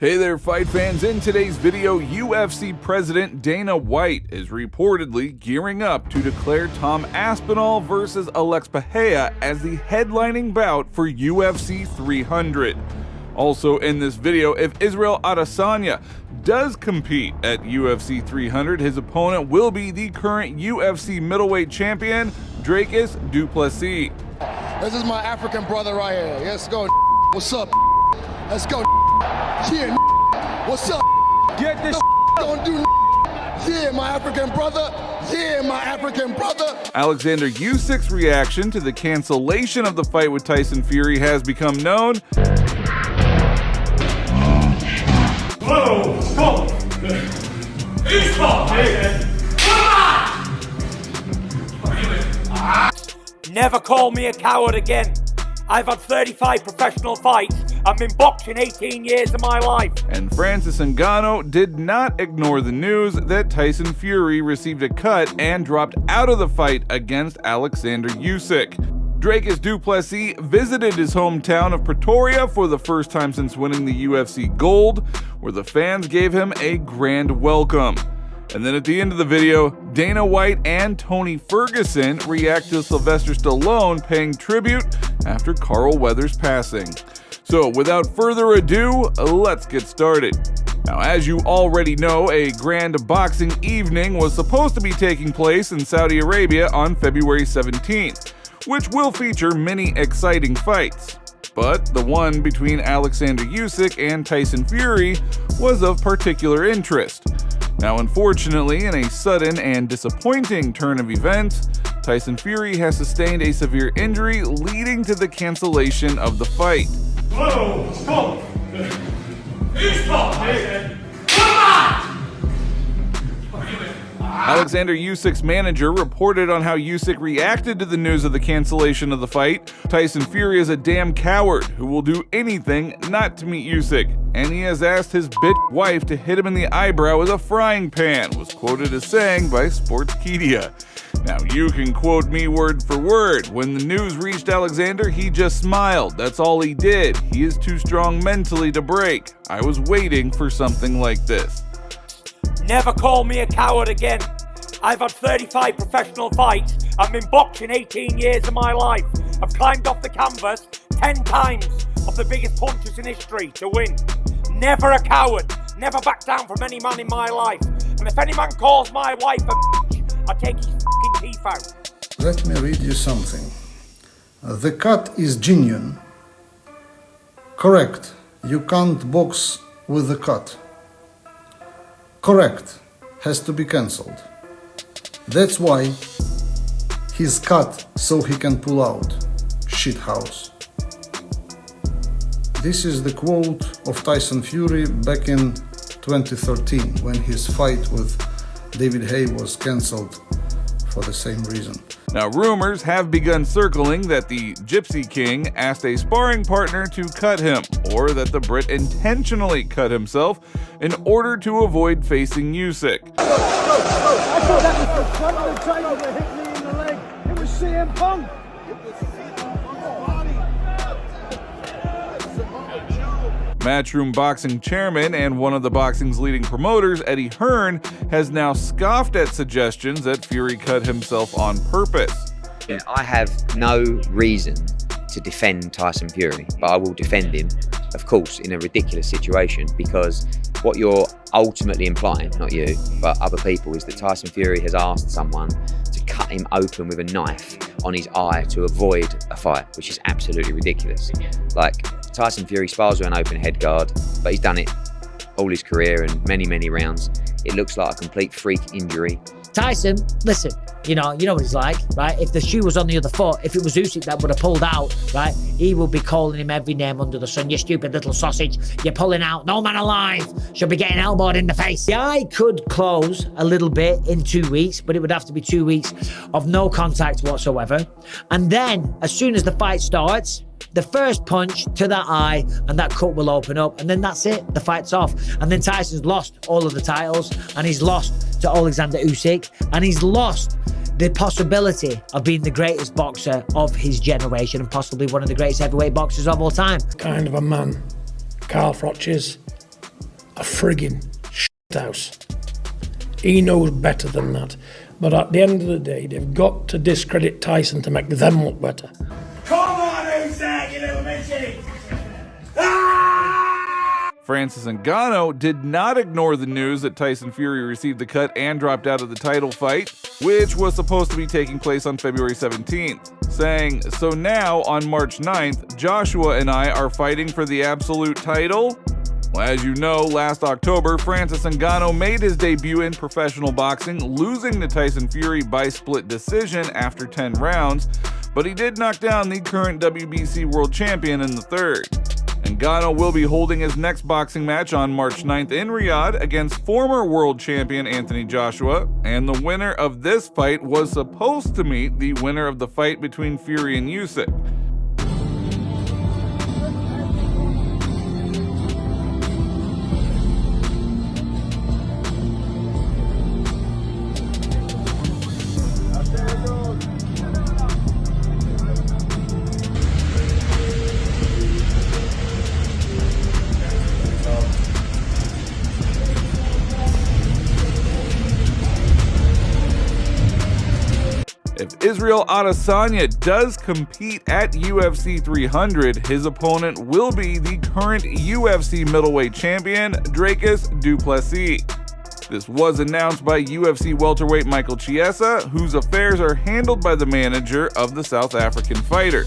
Hey there, fight fans. In today's video, UFC President Dana White is reportedly gearing up to declare Tom Aspenall versus Alex Pereira as the headlining bout for UFC 300. Also in this video, if Israel Adesanya does compete at UFC 300, his opponent will be the current UFC middleweight champion, Dricus Du Plessis. This is my African brother right here. Let's go. What's up? Let's go. Yeah, what's up? Get this don't do. Yeah, my African brother. Yeah, my African brother. Alexander Usyk's reaction to the cancellation of the fight with Tyson Fury has become known. Whoa, stop! Never call me a coward again. I've had 35 professional fights. I've been boxing 18 years of my life. And Francis Ngannou did not ignore the news that Tyson Fury received a cut and dropped out of the fight against Alexander Usik. Dricus Du Plessis visited his hometown of Pretoria for the first time since winning the UFC Gold, where the fans gave him a grand welcome. And then at the end of the video, Dana White and Tony Ferguson react to Sylvester Stallone paying tribute after Carl Weathers' passing. So without further ado, let's get started. Now, as you already know, a grand boxing evening was supposed to be taking place in Saudi Arabia on February 17th, which will feature many exciting fights. But the one between Alexander Usik and Tyson Fury was of particular interest. Now, unfortunately, in a sudden and disappointing turn of events, Tyson Fury has sustained a severe injury leading to the cancellation of the fight. Whoa, stop! Stop! Alexander Usyk's manager reported on how Usyk reacted to the news of the cancellation of the fight. Tyson Fury is a damn coward who will do anything not to meet Usyk, and he has asked his bitch wife to hit him in the eyebrow with a frying pan, was quoted as saying by Sportskeeda. Now, you can quote me word for word. When the news reached Alexander, he just smiled. That's all he did. He is too strong mentally to break. I was waiting for something like this. Never call me a coward again. I've had 35 professional fights. I've been boxing 18 years of my life. I've climbed off the canvas 10 times of the biggest punches in history to win. Never a coward. Never back down from any man in my life. And if any man calls my wife a bitch, I take his fucking teeth out. Let me read you something. The cut is genuine. Correct. You can't box with the cut. Correct. Has to be cancelled. That's why he's cut so he can pull out. Shithouse. This is the quote of Tyson Fury back in 2013 when his fight with David Haye was cancelled for the same reason. Now, rumors have begun circling that the Gypsy King asked a sparring partner to cut him, or that the Brit intentionally cut himself in order to avoid facing Usyk. I thought that was the front of the title that hit me in the leg. It was CM Punk. Matchroom Boxing chairman and one of the boxing's leading promoters, Eddie Hearn, has now scoffed at suggestions that Fury cut himself on purpose. I have no reason to defend Tyson Fury, but I will defend him, of course, in a ridiculous situation, because what you're ultimately implying, not you, but other people, is that Tyson Fury has asked someone to cut him open with a knife on his eye to avoid a fight, which is absolutely ridiculous. Like, Tyson Fury spars with an open head guard, but he's done it all his career and many rounds. It looks like a complete freak injury. Tyson, listen, you know what he's like, right? If the shoe was on the other foot, if it was Usyk that would have pulled out, right, he would be calling him every name under the sun. You stupid little sausage, you're pulling out, no man alive should be getting elbowed in the face. The eye could close a little bit in 2 weeks, but it would have to be 2 weeks of no contact whatsoever. And then, as soon as the fight starts, the first punch to that eye and that cut will open up, and then that's it, the fight's off. And then Tyson's lost all of the titles, and he's lost to Alexander Usik, and he's lost the possibility of being the greatest boxer of his generation and possibly one of the greatest heavyweight boxers of all time. Kind of a man, Carl Froch is. a friggin' shithouse. He knows better than that. But at the end of the day, they've got to discredit Tyson to make them look better. Come on, Usyk, you little bitchy! Francis Ngannou did not ignore the news that Tyson Fury received the cut and dropped out of the title fight, which was supposed to be taking place on February 17th, saying, "So now, on March 9th, Joshua and I are fighting for the absolute title?" Well, as you know, last October, Francis Ngannou made his debut in professional boxing, losing to Tyson Fury by split decision after 10 rounds, but he did knock down the current WBC world champion in the third. Ngannou will be holding his next boxing match on March 9th in Riyadh against former world champion Anthony Joshua, and the winner of this fight was supposed to meet the winner of the fight between Fury and Usyk. If Israel Adesanya does compete at UFC 300, his opponent will be the current UFC middleweight champion, Dricus Du Plessis. This was announced by UFC welterweight Michael Chiesa, whose affairs are handled by the manager of the South African fighter.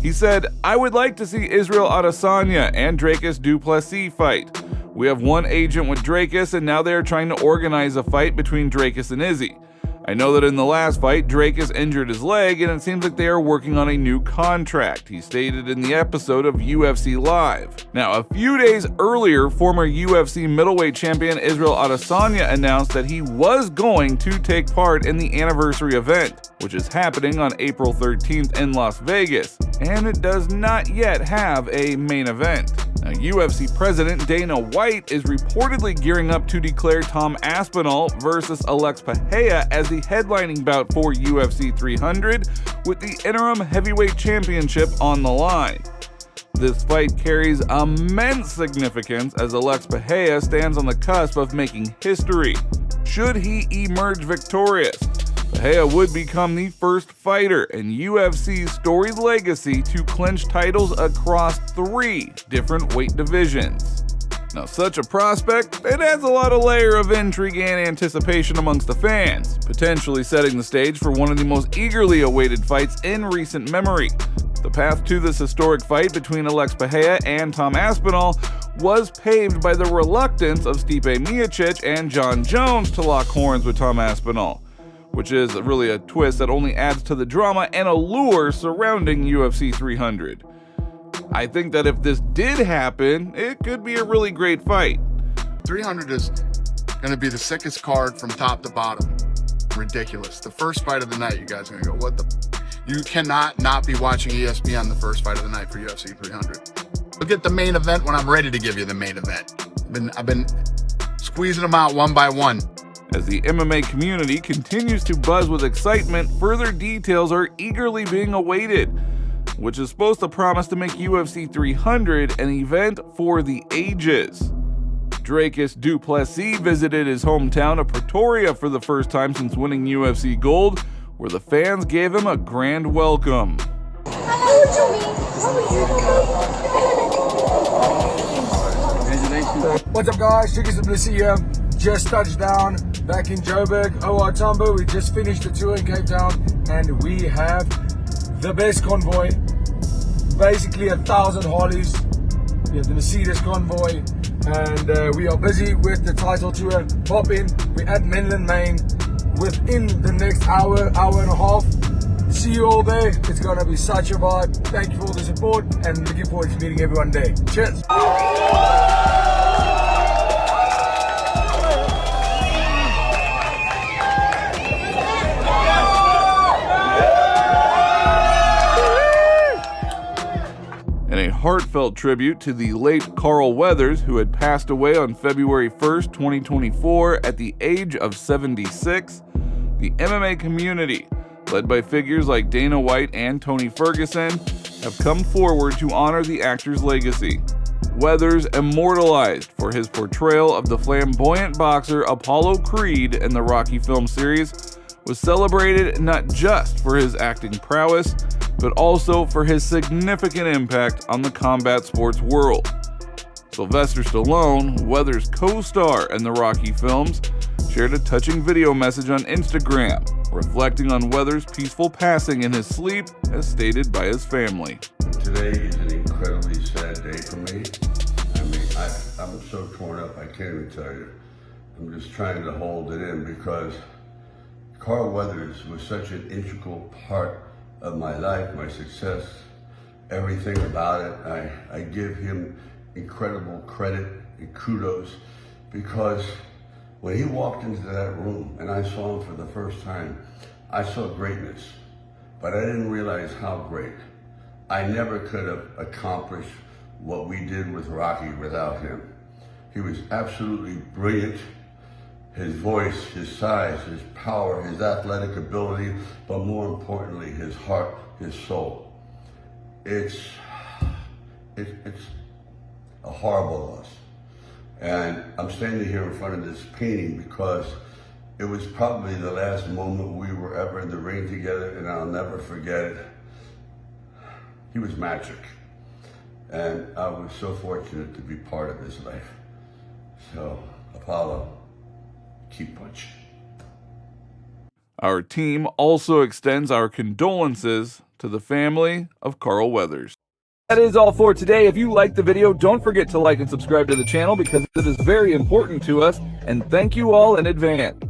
He said, "I would like to see Israel Adesanya and Dricus Du Plessis fight. We have one agent with Dricus, and now they are trying to organize a fight between Dricus and Izzy. I know that in the last fight, Dricus injured his leg, and it seems like they are working on a new contract," he stated in the episode of UFC Live. Now, a few days earlier, former UFC middleweight champion Israel Adesanya announced that he was going to take part in the anniversary event, which is happening on April 13th in Las Vegas, and it does not yet have a main event. Now, UFC President Dana White is reportedly gearing up to declare Tom Aspenall versus Alex Pereira as the headlining bout for UFC 300, with the interim heavyweight championship on the line. This fight carries immense significance as Alex Pereira stands on the cusp of making history. Should he emerge victorious, Pereira would become the first fighter in UFC's storied legacy to clinch titles across 3 different weight divisions. Now, such a prospect, it adds a lot of layer of intrigue and anticipation amongst the fans, potentially setting the stage for one of the most eagerly awaited fights in recent memory. The path to this historic fight between Alex Pereira and Tom Aspenall was paved by the reluctance of Stipe Miocic and John Jones to lock horns with Tom Aspenall, which is really a twist that only adds to the drama and allure surrounding UFC 300. I think that if this did happen, it could be a really great fight. 300 is going to be the sickest card from top to bottom. Ridiculous. The first fight of the night, you guys are going to go, what the? You cannot not be watching ESPN the first fight of the night for UFC 300. Look at the main event when I'm ready to give you the main event. I've been squeezing them out one by one. As the MMA community continues to buzz with excitement, further details are eagerly being awaited, which is supposed to promise to make UFC 300 an event for the ages. Dricus Du Plessis visited his hometown of Pretoria for the first time since winning UFC Gold, where the fans gave him a grand welcome. What's up, guys? Dricus Du Plessis here. Just touched down back in Joburg, OR Tambo. We just finished the tour in Cape Town, and we have the best convoy. Basically 1,000 Harleys. We have the Mercedes convoy, and we are busy with the title tour. Pop in. We're at Menlyn, Maine within the next hour and a half. See you all there. It's gonna be such a vibe. Thank you for all the support, and looking forward to meeting everyone there. Cheers. In a heartfelt tribute to the late Carl Weathers, who had passed away on February 1st, 2024 at the age of 76, the MMA community, led by figures like Dana White and Tony Ferguson, have come forward to honor the actor's legacy. Weathers, immortalized for his portrayal of the flamboyant boxer Apollo Creed in the Rocky film series, was celebrated not just for his acting prowess, but also for his significant impact on the combat sports world. Sylvester Stallone, Weathers' co-star in the Rocky films, shared a touching video message on Instagram, reflecting on Weathers' peaceful passing in his sleep, as stated by his family. Today is an incredibly sad day for me. I mean, I'm so torn up, I can't even tell you. I'm just trying to hold it in because Carl Weathers was such an integral part of my life, my success, everything about it. I give him incredible credit and kudos because when he walked into that room and I saw him for the first time, I saw greatness, but I didn't realize how great. I never could have accomplished what we did with Rocky without him. He was absolutely brilliant. His voice, his size, his power, his athletic ability, but more importantly, his heart, his soul. It's a horrible loss. And I'm standing here in front of this painting because it was probably the last moment we were ever in the ring together, and I'll never forget it. He was magic. And I was so fortunate to be part of his life. So, Apollo, keep punching. Our team also extends our condolences to the family of Carl Weathers. That is all for today. If you liked the video, don't forget to like and subscribe to the channel because it is very important to us, and thank you all in advance.